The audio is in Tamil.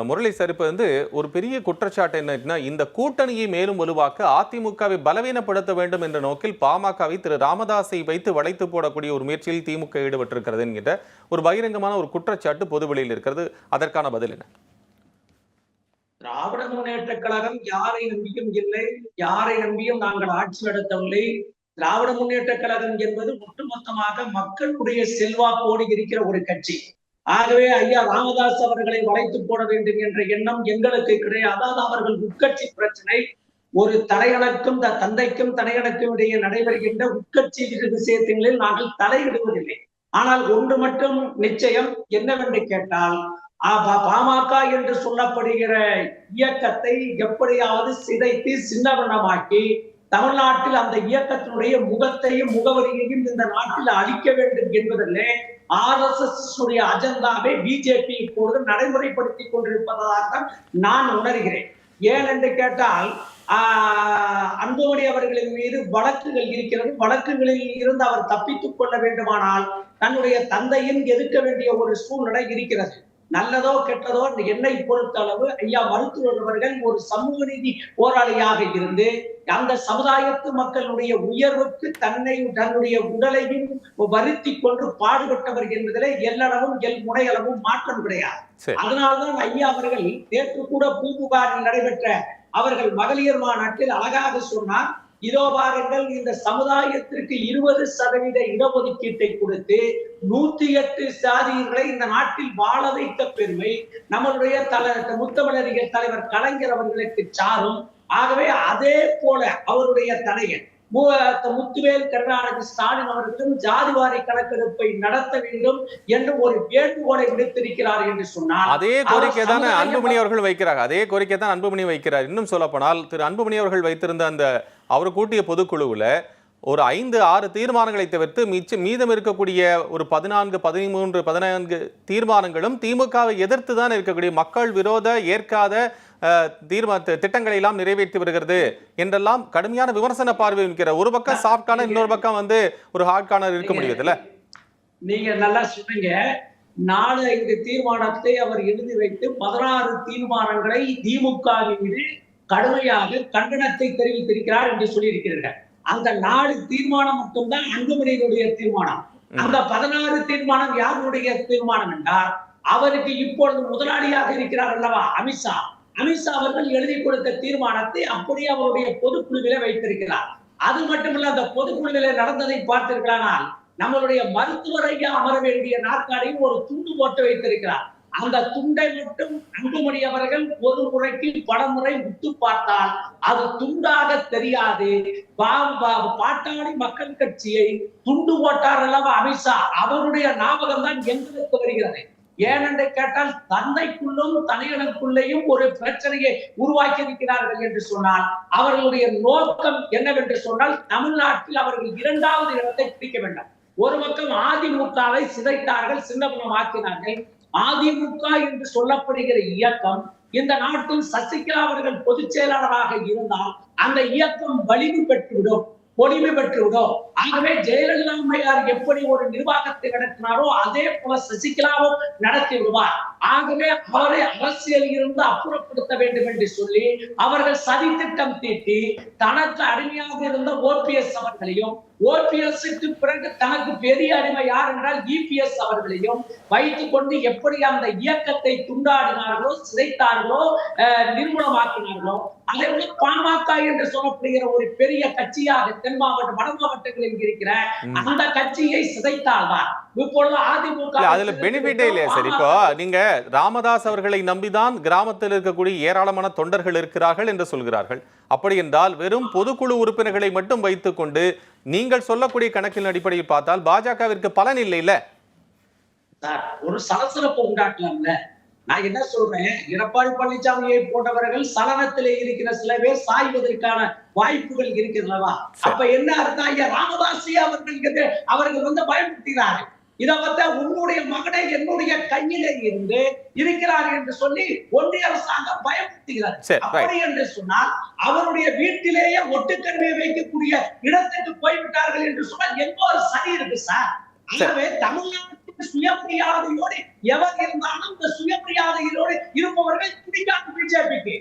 முரளி சார், இப்போ ஒரு பெரிய குற்றச்சாட்டு என்னன்னா, இந்த கூட்டணியை மேலும் வலுவாக்க அதிமுகவை பலவீனப்படுத்த வேண்டும் என்ற நோக்கில் பாமகவை திரு ராமதாஸை வைத்து வளைத்து போடக்கூடிய ஒரு முயற்சியில் திமுக ஈடுபட்டிருக்கிறது என்கின்ற ஒரு பகிரங்கமான ஒரு குற்றச்சாட்டு பொதுவெளியில் இருக்கிறது. அதற்கான பதில் என்ன? திராவிட முன்னேற்ற கழகம் யாரை நம்பியும் இல்லை, யாரை நம்பியும் நாங்கள் ஆட்சி நடத்தவில்லை. திராவிட முன்னேற்ற கழகம் என்பது ஒட்டுமொத்தமாக மக்களுடைய செல்வாக்கோடு இருக்கிற ஒரு கட்சி. ஆகவே ஐயா ராமதாஸ் அவர்களை வளைத்து போட வேண்டும் என்ற எண்ணம் எங்களுக்கு கிடையாது. அதாவது அவர்கள் உட்கட்சி பிரச்சனை, ஒரு தலையணக்கும் தந்தைக்கும் தலையணக்கும் இடையே நடைபெறுகின்ற உட்கட்சி விஷயங்களில் நாங்கள் தலையிடுவதில்லை. ஆனால் ஒன்று மட்டும் நிச்சயம் என்னவென்று கேட்டால், பாமக என்று சொல்லப்படுகிற இயக்கத்தை எப்படியாவது சிதைத்து சின்னவண்ணமாக்கி தமிழ்நாட்டில் அந்த இயக்கத்தினுடைய முகத்தையும் முகவரியையும் இந்த நாட்டில் அழிக்க வேண்டும் என்பதிலே RSS அஜெண்டாவை பிஜேபி இப்பொழுது நடைமுறைப்படுத்தி கொண்டிருப்பதாக நான் உணர்கிறேன். ஏன் என்று கேட்டால், அன்புமணி அவர்களின் மீது வழக்குகள் இருக்கிறது. வழக்குகளில் இருந்து அவர் தப்பித்துக் கொள்ள வேண்டுமானால் தன்னுடைய தந்தையும் எதிர்க்க வேண்டிய ஒரு சூழ்நிலை இருக்கிறது. நல்லதோ கெட்டதோ என்னை பொறுத்தளவு ஐயா மருத்துவர் அவர்கள் ஒரு சமூக நீதி போராளியாக இருந்து அந்த சமுதாயத்து மக்களுடைய உயர்வுக்கு தன்னுடைய உடலையும் வருத்தி கொண்டு பாடுபட்டவர் என்பதிலே எல்லளவும் முனையளவும் மாற்றம் கிடையாது. அதனால்தான் ஐயா அவர்கள் நேற்று கூட பூம்புகாரில் நடைபெற்ற அவர்கள் மகளிர் மாநாட்டில் அழகாக சொன்னார், இதோ பாருங்கள், இந்த சமுதாயத்திற்கு 20% இடஒதுக்கீட்டை கொடுத்து 108 சாதிகளை இந்த நாட்டில் வாழ வைத்த பெருமை நம்மளுடைய முத்தமிழறிஞர் தலைவர் கலைஞர் அவர்களுக்கு சாரும். ஆகவே அதே போல அவருடைய தனையன் முத்துவேல் கருணாநிதி ஸ்டாலின் அவர்களும் ஜாதிவாரி கணக்கெடுப்பை நடத்த வேண்டும் என்று ஒரு வேண்டுகோளை விடுத்திருக்கிறார் என்று சொன்னார். அதே கோரிக்கை தான் அன்புமணி அவர்கள் வைக்கிறார். அதே கோரிக்கை தான் அன்புமணி வைக்கிறார். இன்னும் சொல்ல போனால் திரு அன்புமணி அவர்கள் வைத்திருந்த அந்த அவர் கூட்டிய பொதுக்குழுவில் ஒரு 5-6 தீர்மானங்களை தவிர்த்து மீதம் இருக்கக்கூடிய ஒரு 14, 13, 14 தீர்மானங்களும் திமுகவை எதிர்த்து தான் இருக்கக்கூடிய மக்கள் விரோத ஏற்காத திட்டங்களை எல்லாம் நிறைவேற்றி வருகிறது என்றெல்லாம் கடுமையான விமர்சன பார்வை இருக்கிற. ஒரு பக்கம் சாஃப்ட் கார்னர், இன்னொரு பக்கம் ஒரு ஹார்ட் கார்னர் இருக்க முடியுதுல்ல? நீங்க நல்லா சொன்னீங்க. 4-5 தீர்மானத்தை அவர் எழுதி வைத்து 16 தீர்மானங்களை திமுக மீது கடுமையாக கண்டனத்தை தெரிவித்திருக்கிறார் என்று சொல்லியிருக்கிறார்கள். அந்த 4 தீர்மானம் மட்டும்தான் அன்புமணியினுடைய தீர்மானம். அந்த 16 தீர்மானம் யாருடைய தீர்மானம் என்றால், அவருக்கு இப்பொழுது முதலாளியாக இருக்கிறார் அல்லவா அமித்ஷா அவர்கள் எழுதி கொடுத்த தீர்மானத்தை அப்படியே அவருடைய பொதுக்குழுவிலே வைத்திருக்கிறார். அது மட்டுமல்ல, அந்த பொதுக்குழுவிலே நடந்ததை பார்த்தீர்களானால் நம்மளுடைய மருத்துவர் ஐயா அமர வேண்டிய நாற்காலியில் ஒரு துண்டு போட்டு வைத்திருக்கிறார். அந்த துண்டை மட்டும் அன்புமணி அவர்கள் ஒரு முறைக்கு பல முறை உத்து பார்த்தால் அது துண்டாக தெரியாது. பாட்டாளி மக்கள் கட்சியை துண்டு போட்டார் அல்லவா அமித்ஷா, அவருடைய ஞாபகம் தான் எங்களுக்கு வருகிறது. ஏனென்று கேட்டால், தந்தைக்குள்ளும் தனியனுக்குள்ளேயும் ஒரு பிரச்சனையை உருவாக்கி இருக்கிறார்கள் என்று சொன்னால் அவர்களுடைய நோக்கம் என்னவென்று சொன்னால், தமிழ்நாட்டில் அவர்கள் 2வது இடத்தை பிடிக்க வேண்டும். ஒரு பக்கம் அதிமுகவை சிதைத்தார்கள், சின்னபுணமாக்கினார்கள். அதிமுக என்று சொல்லப்படுகிற இயக்கம் இந்த நாட்டில் சசிகலா அவர்கள் பொதுச் செயலாளராக இருந்தால் அந்த இயக்கம் வலிமை பெற்றுவிடும், பொலிமை பெற்றுவிடும். ஆகவே ஜெயலலிதா அம்மையார் எப்படி ஒரு நிர்வாகத்தை நடத்தினாரோ அதே போல சசிகலாவும் நடத்தி விடுவார். ஆகவே அவரை அரசியலில் இருந்து அப்புறப்படுத்த வேண்டும் என்று சொல்லி அவர்கள் சதி திட்டம் தீட்டி தனக்கு அடிமையாக இருந்த OPS அவர்களையும், OPSக்கு பிறகு தனக்கு பெரிய அடிமை யார் என்றால் EPS அவர்களையும் வைத்துக் கொண்டு எப்படி அந்த இயக்கத்தை துண்டாடினார்களோ, சிதைத்தார்களோ, நிர்மூலமாக்கினார்களோ, அதே போல பாமக என்று சொல்லப்படுகிற ஒரு பெரிய கட்சியாக தென் மாவட்ட வட மாவட்டங்களில் இருக்கிற அந்த கட்சியை சிதைத்தால்தான் இப்பொழுது அதிமுக அதுல பெனிஃபிட்டே இல்லையா சார்? இப்போ நீங்க ராமதாஸ் அவர்களை நம்பிதான் கிராமத்தில் இருக்கக்கூடிய ஏராளமான தொண்டர்கள் இருக்கிறார்கள் என்று சொல்கிறார்கள். அப்படி என்றால் வெறும் பொதுக்குழு உறுப்பினர்களை மட்டும் வைத்துக் கொண்டு நீங்கள் சொல்லக்கூடிய கணக்கின் அடிப்படையில் பார்த்தால் பாஜகவிற்கு பலன் இல்லை இல்ல? ஒரு சலசலப்பு உண்டாக்கலாம்ல. நான் என்ன சொல்றேன், எடப்பாடி பழனிசாமியை போன்றவர்கள் சலனத்திலே இருக்கிற சில பேர் சாய்வதற்கான வாய்ப்புகள் இருக்கிறதா? அப்ப என்ன அர்த்தம்? ஐயா ராமதாஸ் அவர்கள் பயன்படுத்துகிறார்கள். இதை உன்னுடைய மகனை என்னுடைய கையிலே இருந்து இருக்கிறார் என்று சொல்லி ஒன்றிய அரசாங்கம் பயன்படுத்துகிறார். அப்படி என்று சொன்னால் அவருடைய வீட்டிலேயே ஒட்டுக்கருவை வைக்கக்கூடிய இடத்துக்கு போய்விட்டார்கள் என்று சொன்னால் எங்கோ ஒரு சரி இருக்கு சார். ஆகவே தமிழ்நாட்டில் சுயமரியாதையோடு எவர் இருந்தாலும் இந்த சுயமரியாதையோடு இருப்பவர்கள் பிடிக்காது பிஜேபிக்கு.